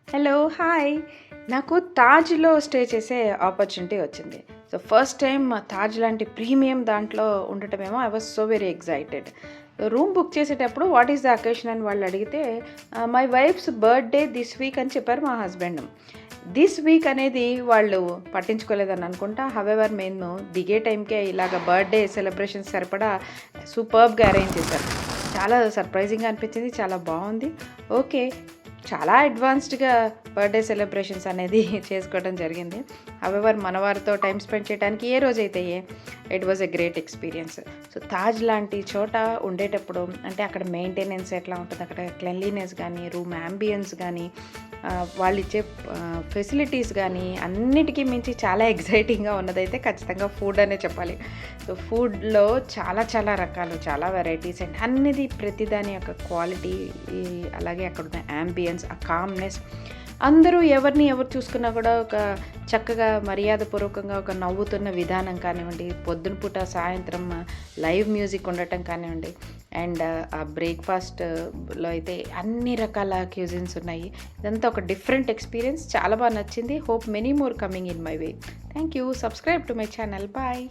Hello, hi. నాకు తాజ్‌లో stay చేసే ఆపర్చునిటీ వచ్చింది. సో, ఫస్ట్ టైమ్ తాజ్ లాంటి ప్రీమియం దాంట్లో ఉండటమేమో I was so very excited. Room book చేసేటప్పుడు వాట్ ఈస్ ద అకేషన్ అని వాళ్ళు అడిగితే, my wife's birthday this week అని చెప్పారు మా హస్బెండ్. దిస్ వీక్ అనేది వాళ్ళు పట్టించుకోలేదని అనుకుంటా. హౌఎవర్ మేము దిగే టైంకే ఇలాగ బర్త్‌డే సెలబ్రేషన్స్ సరిపడా సూపర్బ్‌గా అరేంజ్ చేశారు. చాలా సర్ప్రైజింగ్‌గా అనిపించింది. చాలా బావుంది. ఓకే. చాలా అడ్వాన్స్డ్‌గా బర్త్‌డే సెలబ్రేషన్స్ అనేది చేసుకోవడం జరిగింది. హౌఎవర్ మన వారితో టైమ్ స్పెండ్ చేయడానికి ఏ రోజైతే it was a great experience. So, Taj లాంటి చోట ఉండేటప్పుడు అంటే అక్కడ మెయింటెనెన్స్ ఎట్లా ఉంటది, అక్కడ క్లెన్లీనెస్ గానీ, రూమ్ యాంబియన్స్ గానీ, వాళ్ళిచ్చే ఫెసిలిటీస్ గానీ అన్నిటికీ మించి చాలా ఎక్సైటింగ్‌గా ఉన్నదైతే ఖచ్చితంగా ఫుడ్ అనే చెప్పాలి. సో, ఫుడ్‌లో చాలా చాలా రకాలు, చాలా వెరైటీస్ అండ్ అన్నిది ప్రతిదాని యొక్క క్వాలిటీ, అలాగే అక్కడున్న యాంబియన్స్, ఆ కామ్‌నెస్, అందరూ ఎవరిని ఎవరు చూసుకున్నా కూడా ఒక చక్కగా మర్యాదపూర్వకంగా ఒక నవ్వుతున్న విధానం కానివ్వండి, పొద్దున పూట సాయంత్రం లైవ్ మ్యూజిక్ ఉండటం కానివ్వండి, అండ్ ఆ బ్రేక్‌ఫాస్ట్‌లో అయితే అన్ని రకాల క్యూజిన్స్ ఉన్నాయి. ఇదంతా ఒక డిఫరెంట్ ఎక్స్‌పీరియన్స్. చాలా బాగా నచ్చింది. Hope many more coming in my way. Thank you. Subscribe to my channel. Bye.